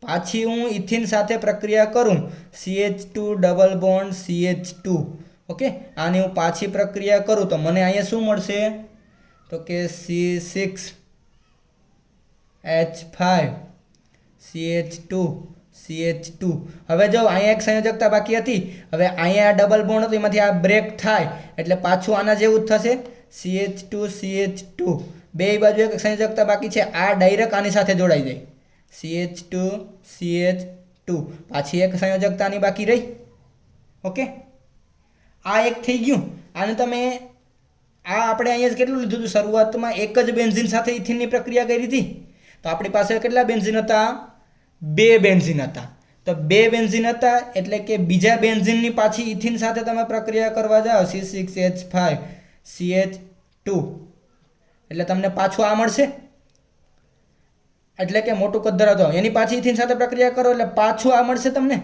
પાછી હું ઇથિન સાથે પ્રક્રિયા કરું, CH2 double bond CH2. Okay, આની હું પાછી પ્રક્રિયા કરું તો મને અહીંયા શું મળશે? તો કે C6H5 CH2. હવે જો અહીંયા એક સંયોજકતા બાકી હતી, હવે અહીંયા ડબલ બોન્ડ હતું એમાંથી આ બ્રેક થાય એટલે પાછું આના જેવું જ થશે, CH2 બે બાજુ એક સંયોજકતા બાકી છે, આ ડાયરેક્ટ આની સાથે જોડાઈ જાય, CH2 પાછી એક સંયોજકતા આની બાકી રહી. ઓકે, આ એક થઈ ગયું. આને તમે આ આપણે અહીંયા કેટલું લીધું હતું? શરૂઆતમાં એક જ બેન્ઝીન સાથે ઇથિનની પ્રક્રિયા કરી હતી. તો આપણી પાસે કેટલા બેન્ઝીન હતા? 2 બેન્ઝીન હતા. તો 2 બેન્ઝીન હતા એટલે કે બીજા બેન્ઝીનની પાછી ઇથિન સાથે તમે પ્રક્રિયા કરવા જાઓ C6H5CH2 એટલે તમને પાછું આ મળશે. એટલે કે મોટું કદ ધરાવતો એની પાછી ઇથિન સાથે પ્રક્રિયા કરો એટલે પાછું આ મળશે તમને.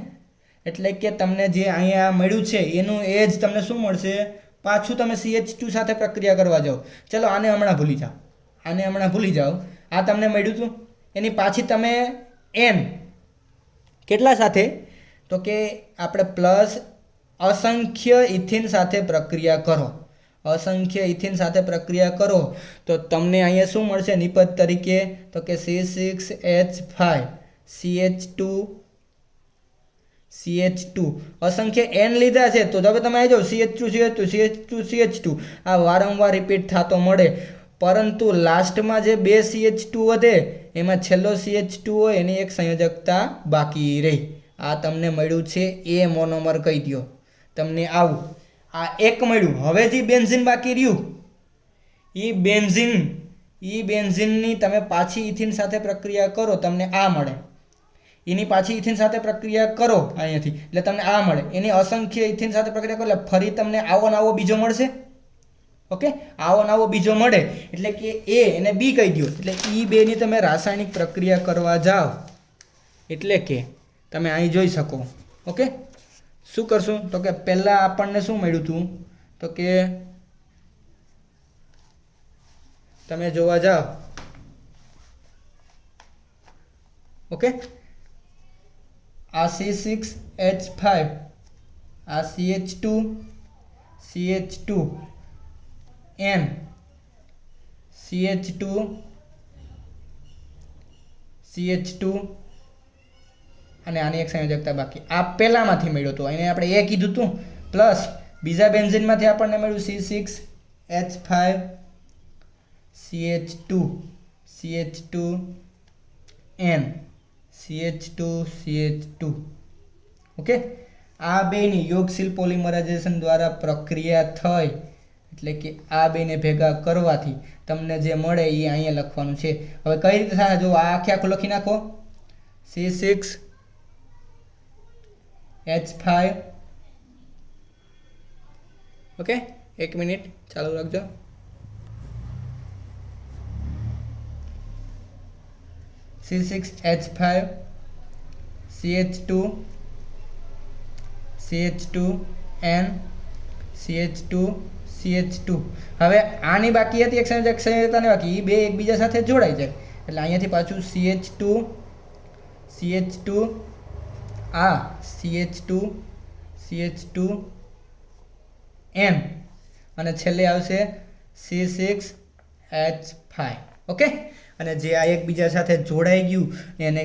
એટલે કે તમને જે અહીંયા મળ્યું છે એનું એ જ તમને શું મળશે? પાછું તમે CH2 સાથે પ્રક્રિયા કરવા જાઓ. ચલો આને હમણાં ભૂલી જાઓ. આ તમને મળ્યું હતું એની પાછી તમે N કેટલા સાથે? તો કે આપણે પ્લસ અસંખ્ય ઇથિન સાથે પ્રક્રિયા કરો. અસંખ્ય ઇથિન સાથે પ્રક્રિયા કરો તો તમને અહીંયા શું મળશે નિપજ તરીકે? તો કે C6H5CH2 અસંખ્ય n લીધા છે તો હવે તમે આવી જાઓ CH2 આ વારંવાર રિપીટ થતો મળે. પરંતુ લાસ્ટમાં જે 2 CH2 વધે એમાં છેલ્લો CH2 હોય એની એક સંયોજકતા બાકી રહી. આ તમને મળ્યું છે એ મોનોમર કહી દો તમને આવું. આ એક મળ્યું. હવે જે બેન્ઝીન બાકી રહ્યું એ બેન્ઝીનની તમે પાછી ઇથિન સાથે પ્રક્રિયા કરો તમને આ મળે. એની પાછી ઇથિન સાથે પ્રક્રિયા કરો અહીંયાથી એટલે તમને આ મળે. એની અસંખ્ય ઇથિન સાથે પ્રક્રિયા કરો એટલે ફરી તમને આવો ને આવો બીજો મળશે. ઓકે, આવો ને આવો બીજો મળે એટલે કે A અને B કહી દો. એટલે E2 ની તમે રાસાયણિક પ્રક્રિયા કરવા જાઓ એટલે કે તમે અહીં જોઈ શકો. ઓકે, શું કરશું? તો કે પહેલાં આપણને શું મળ્યું હતું? તો કે તમે જોવા જાઓ. ઓકે, આ C6H5 આ CH2 N CH2 અને આની એક સંયોજકતા બાકી. આ પહેલામાંથી મળ્યો હતો એને આપણે એ કીધું હતું પ્લસ બીજા બેન્ઝીનમાંથી આપણને મળ્યું C6H5CH2N CH2 ઓકે, આ બેની યોગશીલ પોલિમરાઇઝેશન દ્વારા પ્રક્રિયા થઈ એટલે કે આ બેને ભેગા કરવાથી તમને જે મળે એ અહીંયા લખવાનું છે. હવે કઈ રીતે થાય જો આ આખું લખી નાખો C6H5 ઓકે, 1 મિનિટ ચાલુ રાખજો. C6H5 CH2 N CH2 હવે આની બાકી હતી એક સંયોજકતાની બાકી. એ બે એકબીજા સાથે જોડાઈ જાય એટલે અહીંયાથી પાછું CH2 આ CH2 N અને છેલ્લે આવશે C6H5 ઓકે. અને જે આ એકબીજા સાથે જોડાઈ ગયું એને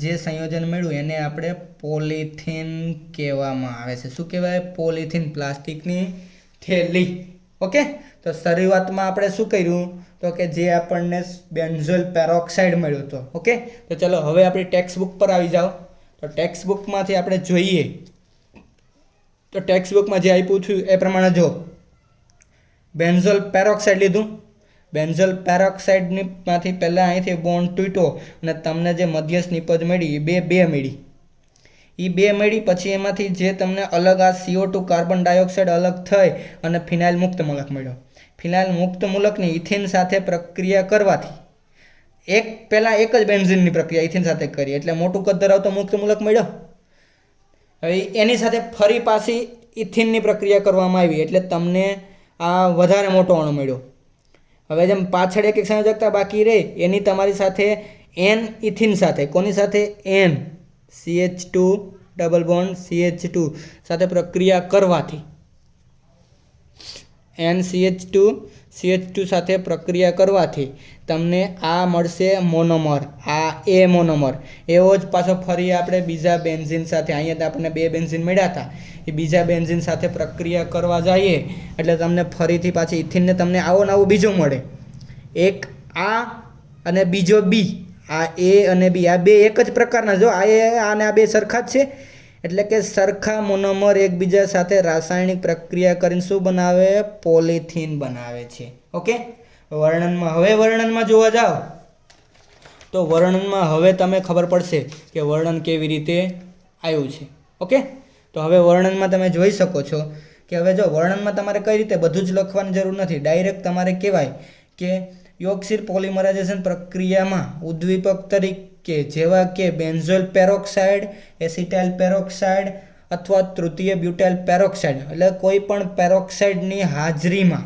જે સંયોજન મળ્યું એને આપણે પોલિથીન કહેવામાં આવે છે. શું કહેવાય? પોલિથીન, પ્લાસ્ટિકની થેલી. ઓકે, તો શરૂઆતમાં આપણે શું કર્યું? તો કે જે આપણને બેન્ઝોઇલ પેરોક્સાઇડ મળ્યો હતો. ઓકે, તો ચલો હવે આપણી ટેક્સ્ટ બુક પર આવી જાઓ. તો ટેક્સ્ટ બુકમાંથી આપણે જોઈએ તો ટેક્સ્ટ બુકમાં જે આપ્યું છે એ પ્રમાણે જો બેન્ઝોઇલ પેરોક્સાઇડ લીધું. બેન્ઝોઇલ પેરોક્સાઇડમાંથી પહેલાં અહીંથી બોન્ડ તૂટ્યો અને તમને જે મધ્યસ્થ નિપજ મળી એ બે મળી. એ બે મળી પછી એમાંથી જે તમને અલગ આ CO2 કાર્બન ડાયોક્સાઇડ અલગ થઈ અને ફિનાઇલ મુક્ત મૂલક મળ્યો. ફિનાઇલ મુક્ત મૂલકની ઇથિન સાથે પ્રક્રિયા કરવાથી પહેલાં એક જ બેન્ઝીનની પ્રક્રિયા ઇથિન સાથે કરી એટલે મોટું કદ ધરાવતો મુક્ત મૂલક મળ્યો. હવે એની સાથે ફરી પાછી ઇથિનની પ્રક્રિયા કરવામાં આવી એટલે તમને આ વધારે મોટો અણુ મળ્યો. હવે જેમ પાછળ એક સંયોજકતા બાકી રહે એની તમારી સાથે N ઇથિન સાથે કોની સાથે N CH2 double bond CH2 સાથે પ્રક્રિયા કરવાથી NCH2 સાથે પ્રક્રિયા કરવાથી તમને આ મળશે મોનોમર. આ A મોનોમર. એવો જ પાછો ફરી આપણે બીજા બેન્ઝીન સાથે અહીંયા આપણને 2 બેન્ઝીન મળ્યા હતા એ બીજા બેન્ઝીન સાથે પ્રક્રિયા કરવા જઈએ એટલે તમને ફરીથી પાછી ઇથિનને તમને આવો ને આવો બીજો મળે. એક આ અને બીજો B. આ A અને B આ બે એક જ પ્રકારના જો આ અને આ બે સરખા જ છે એટલે કે સરખા મોનોમર એકબીજા સાથે રાસાયણિક પ્રક્રિયા કરીને શું બનાવે? પોલિથીન બનાવે છે. ઓકે, વર્ણનમાં જોવા જાઓ તો વર્ણનમાં હવે તમે ખબર પડશે કે વર્ણન કેવી રીતે આવ્યું છે. ઓકે, તો હવે વર્ણનમાં તમે જોઈ શકો છો કે હવે જો વર્ણનમાં તમારે કઈ રીતે બધું જ લખવાની જરૂર નથી. ડાયરેક્ટ તમારે કહેવાય કે યોગશીલ પોલિમરાઇઝેશન પ્રક્રિયામાં ઉદ્દીપક તરીકે જેવા કે બેન્ઝોઇલ પેરોક્સાઇડ, એસિટાઇલ પેરોક્સાઇડ અથવા તૃતીય બ્યુટાઇલ પેરોક્સાઇડ એટલે કોઈ પણ પેરોક્સાઇડની હાજરીમાં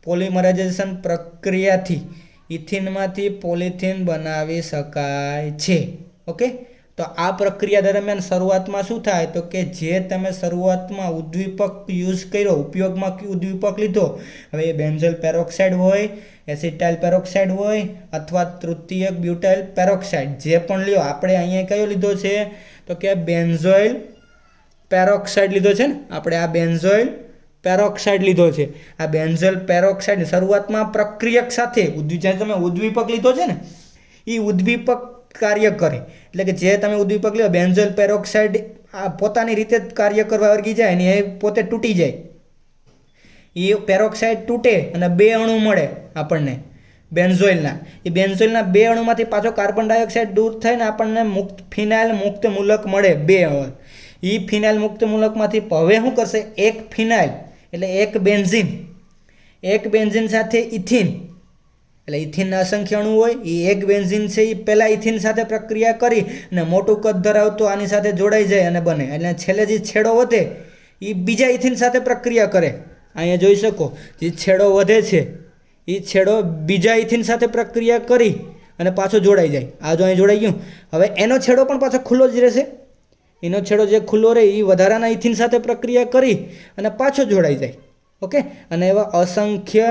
પોલિમરાઇઝેશન પ્રક્રિયાથી ઇથિનમાંથી પોલિથીન બનાવી શકાય છે. ઓકે, તો આ પ્રક્રિયા દરમિયાન શરૂઆતમાં શું થાય તો કે જે તમે શરૂઆતમાં ઉદ્દીપક યુઝ કર્યો, ઉપયોગમાં ઉદ્દીપક લીધો, હવે એ બેન્ઝોઇલ પેરોક્સાઇડ હોય, એસિટાઇલ પેરોક્સાઇડ હોય અથવા તૃતીય બ્યુટાઇલ પેરોક્સાઇડ જે પણ લ્યો, આપણે અહીંયા કયો લીધો છે તો કે બેન્ઝોઇલ પેરોક્સાઇડ લીધો છે ને, આપણે આ બેન્ઝોઇલ પેરોક્સાઇડ લીધો છે. આ બેન્ઝોઇલ પેરોક્સાઇડ શરૂઆતમાં પ્રક્રિયક સાથે જ્યાં તમે ઉદ્દીપક લીધો છે ને એ ઉદ્દીપક કાર્ય કરે, એટલે કે જે તમે ઉદ્દીપક લ્યો બેન્ઝોઇલ પેરોક્સાઇડ આ પોતાની રીતે જ કાર્ય કરવા વર્ગી જાય ને એ પોતે તૂટી જાય. એ પેરોક્સાઇડ તૂટે અને 2 અણુ મળે આપણને બેન્ઝોઇલના. એ બેન્ઝોઇલના 2 અણુમાંથી પાછો કાર્બન ડાયોક્સાઇડ દૂર થઈને આપણને ફિનાઇલ મુક્ત મૂલક મળે 2. એ ફિનાઇલ મુક્ત મૂલકમાંથી હવે શું કરશે? એક ફિનાઇલ એટલે એક બેન્ઝીન સાથે ઇથિન, એટલે ઇથિનના અસંખ્ય અણુ હોય, એ એક બેન્ઝીન છે એ પહેલાં ઇથિન સાથે પ્રક્રિયા કરી અને મોટું કદ ધરાવતો આની સાથે જોડાઈ જાય અને બને, એટલે છેલ્લે જે છેડો વધે એ બીજા ઇથિન સાથે પ્રક્રિયા કરે. અહીંયા જોઈ શકો જે છેડો વધે છે એ છેડો બીજા ઇથિન સાથે પ્રક્રિયા કરી અને પાછો જોડાઈ જાય. આ જો અહીં જોડાઈ ગયું, હવે એનો છેડો પણ પાછો ખુલ્લો જ રહેશે. એનો છેડો જે ખુલ્લો રહે એ વધારાના ઇથિન સાથે પ્રક્રિયા કરી અને પાછો જોડાઈ જાય. ઓકે, અને એવા અસંખ્ય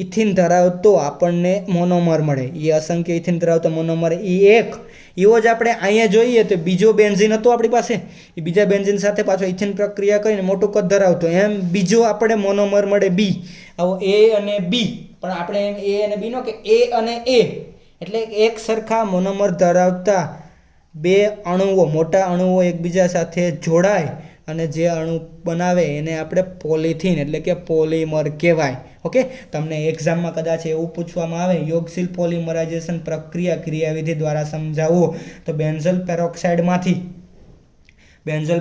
ઇથિન ધરાવતો આપણને મોનોમર મળે. એ અસંખ્ય ઇથિન ધરાવતો મોનોમર એવો જ આપણે અહીંયા જોઈએ તો બીજો બેન્ઝીન હતો આપણી પાસે, એ બીજા બેન્ઝીન સાથે પાછો ઇથિન પ્રક્રિયા કરીને મોટું કદ ધરાવતો એમ બીજો આપણે મોનોમર મળે બી. આવો એ અને બી, પણ આપણે એમ એ અને બી નો કે એ અને એ એટલે એક સરખા મોનોમર ધરાવતા 2 અણુઓ, મોટા અણુઓ એકબીજા સાથે જોડાય અને જે અણુ બનાવે એને આપણે પોલિથીન એટલે કે પોલિમર કહેવાય. ઓકે, તમને એક્ઝામમાં કદાચ એવું પૂછવામાં આવે યોગશીલ પોલિમરાઇઝેશન પ્રક્રિયા ક્રિયાવિધિ દ્વારા સમજાવો તો બેન્ઝોઇલ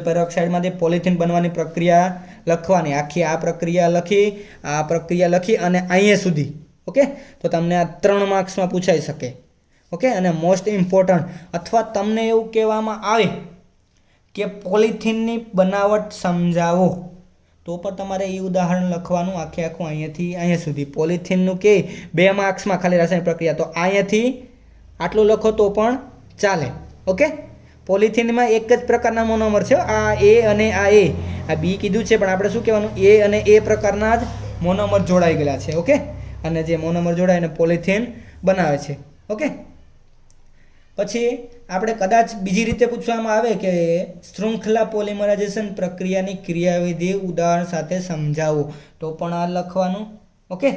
પેરોક્સાઇડમાંથી પોલિથીન બનવાની પ્રક્રિયા લખવાની, આખી આ પ્રક્રિયા લખી અને અહીંયા સુધી. ઓકે, તો તમને આ 3 માર્ક્સમાં પૂછાઈ શકે. ઓકે, અને મોસ્ટ ઇમ્પોર્ટન્ટ અથવા તમને એવું કહેવામાં આવે કે પોલિથીનની બનાવટ સમજાવો તો પણ તમારે એ ઉદાહરણ લખવાનું આખું અહીંયાથી અહીંયા સુધી. પોલિથીનનું કે 2 માર્ક્સમાં ખાલી રાસાયણિક પ્રક્રિયા, તો અહીંયાથી આટલું લખો તો પણ ચાલે. ઓકે, પોલિથીનમાં એક જ પ્રકારના મોનોમર છે, આ એ અને આ બી કીધું છે, પણ આપણે શું કહેવાનું એ અને એ પ્રકારના જ મોનોમર જોડાઈ ગયેલા છે. ઓકે, અને જે મોનોમર જોડાઈને પોલિથીન બનાવે છે. ઓકે, પછી આપણે કદાચ બીજી રીતે પૂછવામાં આવે કે શૃંખલા પોલિમરાઇઝેશન પ્રક્રિયાની ક્રિયાવિધિ ઉદાહરણ સાથે સમજાવો તો પણ આ લખવાનું. ઓકે,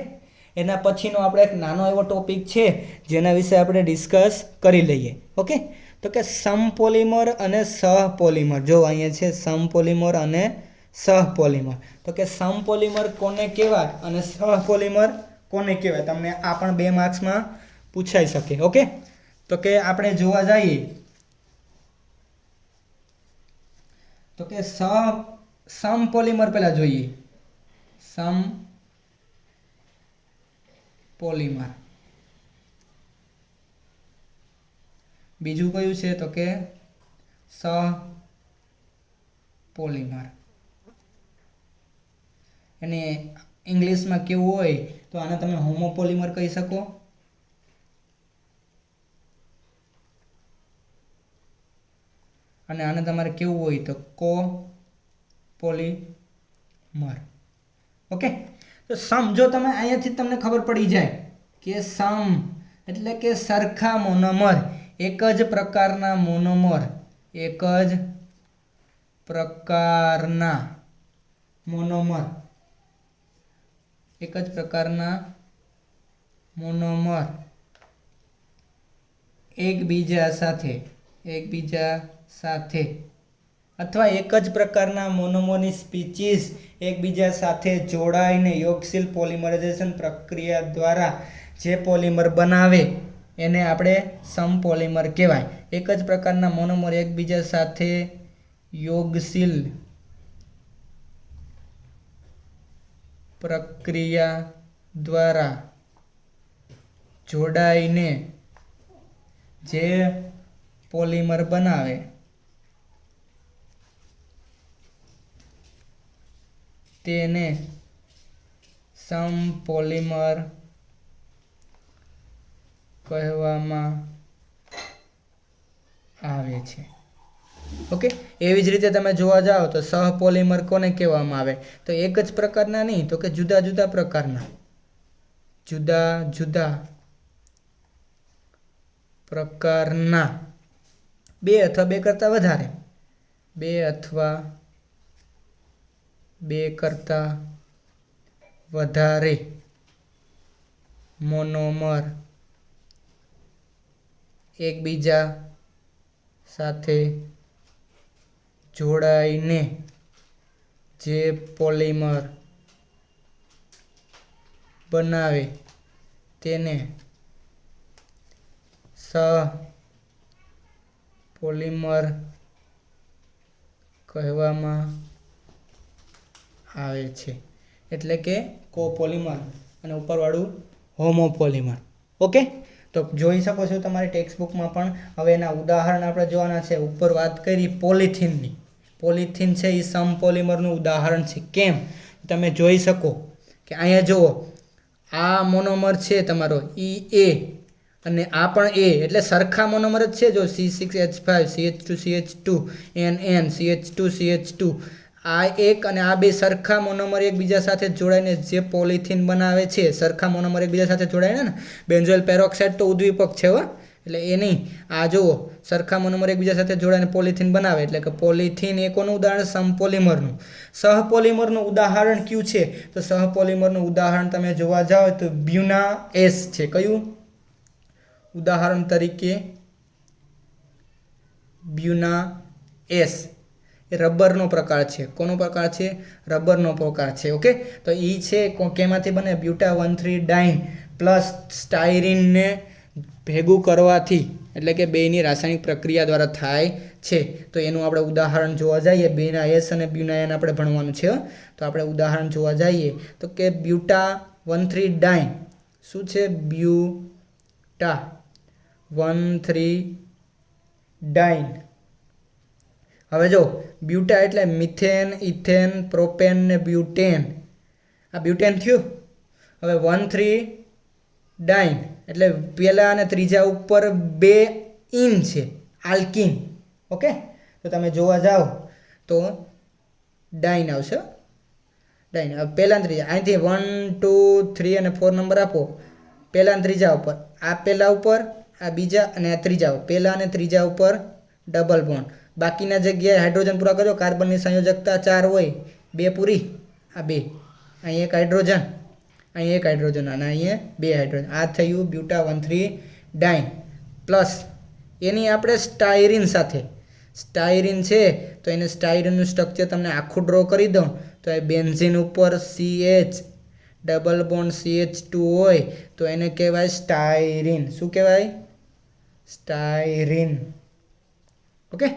એના પછીનો આપણે એક નાનો એવો ટોપિક છે જેના વિશે આપણે ડિસ્કસ કરી લઈએ. ઓકે, તો કે સમપોલિમર અને સહપોલિમર. જો અહીંયા છે સમપોલિમર અને સહપોલિમર. તો કે સમપોલિમર કોને કહેવાય અને સહપોલિમર કોને કહેવાય, તમને આ પણ 2 માર્ક્સમાં પૂછાઈ શકે. ઓકે, તો કે આપણે જોવા જઈએ તો કે સમપોલિમર પહેલા જોઈએ. સમપોલિમર બીજું કયું છે તો કે સહપોલિમર. એને ઇંગ્લિશમાં કેવું હોય તો આને તમે હોમોપોલિમર કહી શકો, અને આને તમારે કેવું હોય તો કોપોલિમર. ઓકે, તો જો તમે અહીંયાથી તમને ખબર પડી જાય કે સમ એટલે કે સરખા મોનોમર, એક જ પ્રકારના મોનોમર, એકબીજા સાથે અથવા એક જ પ્રકારના મોનોમરની સ્પીચીસ એકબીજા સાથે જોડાઈને યોગશીલ પોલિમરાઇઝેશન પ્રક્રિયા દ્વારા જે પોલિમર બનાવે એને આપણે સમપોલિમર કહેવાય. એક જ પ્રકારના મોનોમર એકબીજા સાથે યોગશીલ પ્રક્રિયા દ્વારા જોડાઈને જે પોલિમર બનાવે તેને સમપોલિમર કહેવામાં આવે છે. ઓકે, એવી જ રીતે તમે જોવા જાઓ તો સહપોલિમર કોને કહેવામાં આવે? તો એક જ પ્રકારના નહીં, તો કે જુદા જુદા પ્રકારના, જુદા જુદા પ્રકારના બે અથવા બે કરતાં વધારે, બે અથવા બે કરતાં વધારે મોનોમર એકબીજા સાથે જોડાઈને જે પોલિમર બનાવે તેને સહપોલિમર કહેવામાં આવે છે. એટલે કે કોપોલિમર અને ઉપરવાળું હોમોપોલિમર. ઓકે, તો જોઈ શકો છો તમારી ટેક્સ્ટ બુકમાં પણ. હવે એના ઉદાહરણ આપણે જોવાના છે. ઉપર વાત કરી પોલિથીનની. પોલિથીન છે એ સમપોલિમરનું ઉદાહરણ છે. કેમ? તમે જોઈ શકો કે અહીંયા જુઓ, આ મોનોમર છે તમારો એ અને આ પણ એ, એટલે સરખા મોનોમર જ છે. જો C6H5 CH2CH2 NN CH2CH2, આ એક અને આ બે સરખા મોનોમર એકબીજા સાથે જોડાઈને જે પોલિથીન બનાવે છે, સરખા મોનોમર એકબીજા સાથે જોડાઈને ને, બેન્ઝોઇલ પેરોક્સાઇડ તો ઉદ્દીપક છે હો, એટલે એ નહીં. આ જુઓ, સરખા મોનોમર એકબીજા સાથે જોડાઈને પોલિથીન બનાવે, એટલે કે પોલિથીન એ કોનું ઉદાહરણ? સમપોલિમરનું. સહપોલિમરનું ઉદાહરણ કયું છે? તો સહપોલિમરનું ઉદાહરણ તમે જોવા જાઓ તો બ્યુના એસ છે. કયું? ઉદાહરણ તરીકે બ્યુના એસ એ રબરનો પ્રકાર છે. કોનો પ્રકાર છે? રબરનો પ્રકાર છે. ઓકે, તો એ છે કેમાંથી બને? બ્યુટા 1,3 ડાઇન પ્લસ સ્ટાયરીનને ભેગું કરવાથી, એટલે કે બેની રાસાયણિક પ્રક્રિયા દ્વારા થાય છે. તો એનું આપણે ઉદાહરણ જોવા જઈએ, બ્યુના એસ અને બ્યુના એન આપણે ભણવાનું છે. તો આપણે ઉદાહરણ જોવા જઈએ તો કે બ્યુટા 1,3 ડાઇન શું છે? બ્યુટા 1,3 ડાઇન. હવે જો, બ્યુટા એટલે મિથેન, ઇથેન, પ્રોપેન ને બ્યુટેન. આ બ્યુટેન થયું. હવે 1,3 ડાઇન એટલે પહેલા અને ત્રીજા ઉપર બે ઇન છે, આલ્કિન. ઓકે, તો તમે જોવા જાઓ તો ડાઇન આવશે. ડાઇન. હવે પહેલા ત્રીજા, અહીંથી 1, 2, 3 અને 4 નંબર આપો. પહેલા અને ત્રીજા ઉપર, આ પહેલા ઉપર, આ બીજા અને આ ત્રીજા ઉપર. પહેલા અને ત્રીજા ઉપર ડબલ બોન્ડ. બાકીના જગ્યાએ હાઇડ્રોજન પૂરા કરજો. કાર્બનની સંયોજકતા 4 હોય, 2 પૂરી, આ 2, અહીં એક હાઇડ્રોજન, અહીં એક હાઇડ્રોજન અને અહીંયા 2 હાઇડ્રોજન. આ થયું બ્યુટા 1,3 ડાઇન. પ્લસ એની આપણે સ્ટાયરીન સાથે, સ્ટાયરીન છે તો એને સ્ટાયરીનનું સ્ટ્રક્ચર તમને આખું ડ્રો કરી દઉં તો એ બેન્ઝીન ઉપર CH ડબલ બોન્ડ CH2 હોય તો એને કહેવાય સ્ટાયરીન. શું કહેવાય? સ્ટાયરીન. ઓકે,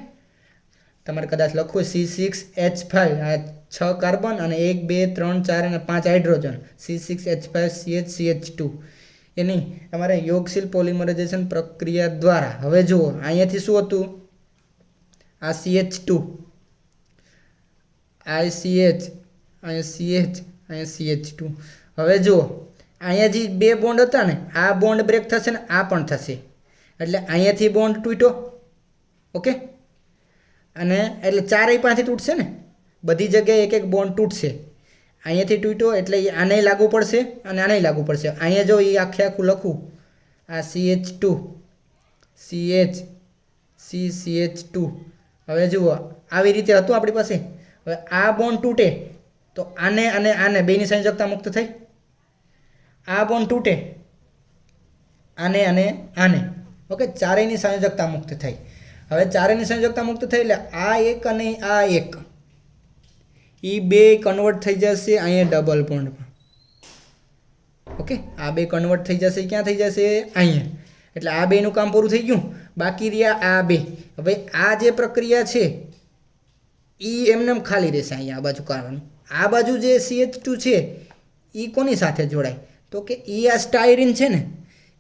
તમારે કદાચ લખવું C6H5, આ 6 કાર્બન અને 1, 2, 3, 4 અને 5 હાઇડ્રોજન, C6H5CH2. એની તમારે યોગશીલ પોલિમરાઇઝેશન પ્રક્રિયા દ્વારા. હવે જુઓ, અહીંયાથી શું હતું? આ CH2, ICH, અહીંયા CH, અહીંયા CH2. હવે જુઓ, અહીંયા જે 2 બોન્ડ હતા ને, આ બોન્ડ બ્રેક થશે ને આ પણ થશે, એટલે અહીંયાથી બોન્ડ તૂટ્યો. ઓકે, અને એટલે ચારેય પાસેથી તૂટશે ને, બધી જગ્યાએ એક એક બોન્ડ તૂટશે. અહીંયાથી તૂટ્યો એટલે આને લાગુ પડશે અને આને લાગુ પડશે. અહીંયા જો એ આખે આખું લખું, આ CH2 CH CH2. હવે જુઓ, આવી રીતે હતું આપણી પાસે. હવે આ બોન્ડ તૂટે તો આને અને આને બેની સંયોજકતા મુક્ત થઈ. આ બોન્ડ તૂટે, આને અને આને, ઓકે, ચારેયની સંયોજકતા મુક્ત થઈ. હવે ચારેયની સંયોજકતા મુક્ત થઈ એટલે આ એક અને આ એક એ બે કન્વર્ટ થઈ જશે અહીંયા ડબલ બોન્ડમાં. ઓકે, આ બે કન્વર્ટ થઈ જશે, ક્યાં થઈ જશે? અહીંયા. એટલે આ બેનું કામ પૂરું થઈ ગયું. બાકી રહ્યા આ બે. હવે આ જે પ્રક્રિયા છે એ એમને ખાલી રહેશે અહીંયા આ બાજુ કરવાનું. આ બાજુ જે CH2 છે એ કોની સાથે જોડાય? તો કે એ આ સ્ટાયરીન છે ને,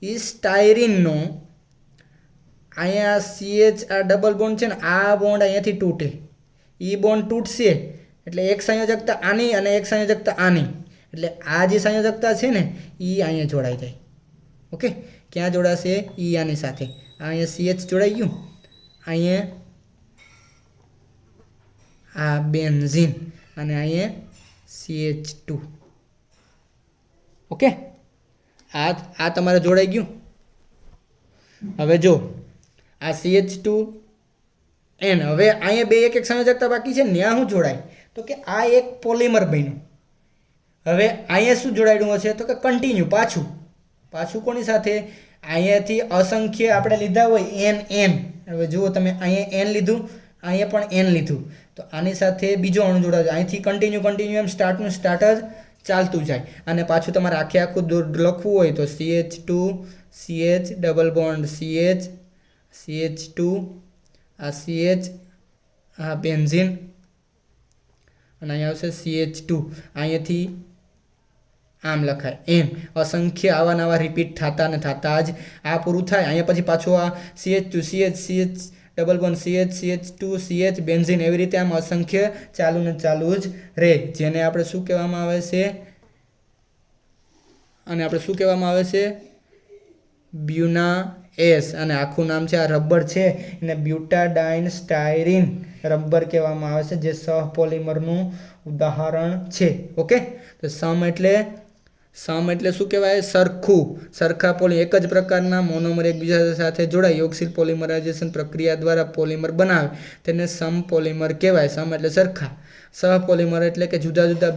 એ સ્ટાયરીનનો અહીંયા CH આ ડબલ બોન્ડ છે ને, આ બોન્ડ અહીંયાથી તૂટે. એ બોન્ડ તૂટશે એટલે એક સંયોજકતા આની અને એક સંયોજકતા આની. એટલે આ જે સંયોજકતા છે ને એ અહીંયા જોડાઈ જાય. ઓકે, ક્યાં જોડાશે? એ આની સાથે. અહીંયા CH જોડાઈ ગયું, અહીંયા આ બેન્ઝીન અને અહીંયા CH2. ઓકે, આ તમારે જોડાઈ ગયું. હવે જો આ CH2N, હવે અહીંયા બે એક એક સંયોજકતા બાકી છે, ત્યાં શું જોડાય? તો કે આ એક પોલિમર બન્યું. હવે અહીંયા શું જોડાયેલું હશે? તો કે કન્ટિન્યુ પાછું કોની સાથે? અહીંયાથી અસંખ્ય આપણે લીધા હોય n. હવે જુઓ તમે, અહીંયા n લીધું, અહીંયા પણ n લીધું, તો આની સાથે બીજો અણુ જોડાશે. અહીંથી કન્ટિન્યુ એમ સ્ટાર્ટનું સ્ટાર્ટ જ ચાલતું જાય. અને પાછું તમારે આખું લખવું હોય તો CH2 CH double bond CH2 આ CH આ બેન્ઝીન અને અહીંયા આવશે CH2. અહીંયાથી આમ લખાય એમ અસંખ્ય આવા નવા રિપીટ થતા જ આ પૂરું થાય. અહીંયા પછી પાછું આ CH2 CH double bond CH2 CH benzene, એવી રીતે આમ અસંખ્ય ચાલુ જ રહે. જેને આપણે શું કહેવામાં આવે છે? અને આપણે શું કહેવામાં આવે છે? બ્યુનાએસ. અને આખું નામ છે, આ રબર છે એને બ્યુટાડાઇન સ્ટાયરીન રબર કહેવામાં આવે છે, જે સહપોલિમરનું ઉદાહરણ છે. ઓકે, તો સમ એટલે શું કહેવાય? સરખા પોલિમર, એક જ પ્રકારના મોનોમર એકબીજા સાથે જોડાય યોગશીલ પોલિમરાઇઝેશન પ્રક્રિયા દ્વારા પોલિમર બનાવે તેને સમ પોલિમર કહેવાય. સમ એટલે સરખા, સહપોલિમર એટલે કે જુદા જુદા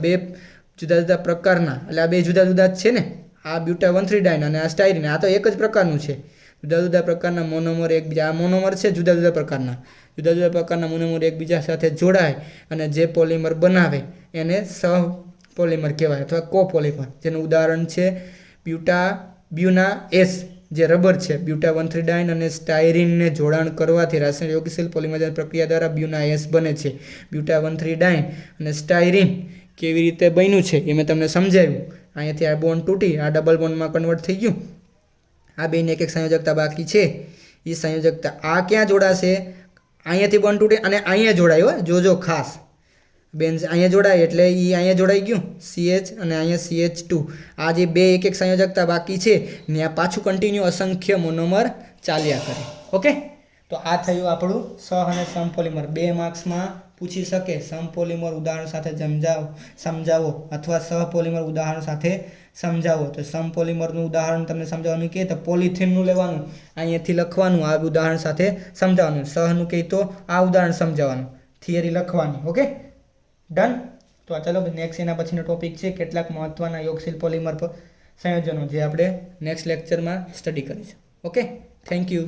પ્રકારના. એટલે આ બે જુદા જ છે ને, આ બ્યુટા 1,3-ડાઇન અને આ સ્ટાયરીન, આ તો એક જ પ્રકારનું છે. જુદા પ્રકારના મોનોમર એકબીજા, આ મોનોમર છે જુદા પ્રકારના મોનોમર એકબીજા સાથે જોડાય અને જે પોલિમર બનાવે એને સહપોલિમર કહેવાય અથવા કોપોલિમર. જેનું ઉદાહરણ છે બ્યુનાએસ જે રબર છે. બ્યુટા 1,3-ડાઇન અને સ્ટાયરીનને જોડાણ કરવાથી રાસાયણિક યોગશીલ પોલિમરાઇઝેશન પ્રક્રિયા દ્વારા બ્યુનાએસ બને છે. બ્યુટા 1,3-ડાઇન અને સ્ટાયરીન કેવી રીતે બન્યું છે એ મેં તમને સમજાવ્યું. અહીંયાથી આ બોન્ડ તૂટી આ ડબલ બોન્ડમાં કન્વર્ટ થઈ ગયું. આ બેને એક સંયોજકતા બાકી છે. એ સંયોજકતા આ ક્યાં જોડાશે? અહીંયાથી બોન્ડ તૂટે અને અહીંયા જોડાય. જોજો ખાસ, અહીંયા જોડાય એટલે એ અહીંયા જોડાઈ ગયું CH અને અહીંયા CH2. આ જે બે એક સંયોજકતા બાકી છે ત્યાં પાછું કન્ટિન્યુ અસંખ્ય મોનોમર ચાલ્યા કરે. ઓકે, તો આ થયું આપણું સહ અને સમપોલિમર. 2 માર્ક્સમાં પૂછી શકે સમપોલિમર ઉદાહરણ સાથે સમજાવો અથવા સહપોલિમર ઉદાહરણ સાથે સમજાવો. તો સમપોલિમરનું ઉદાહરણ તમને સમજાવવાનું કહે તો પોલિથીનનું લેવાનું, અહીંયાથી લખવાનું, આ ઉદાહરણ સાથે સમજાવવાનું. સહનું કહે તો આ ઉદાહરણ સમજાવવાનું, થિયરી લખવાની. Okay, done. તો ચાલો નેક્સ્ટ એના પછીનો ટોપિક છે કેટલાક મહત્ત્વના યોગશીલ પોલિમર સંયોજનો, જે આપણે નેક્સ્ટ લેક્ચરમાં સ્ટડી કરીશું. Okay, thank you.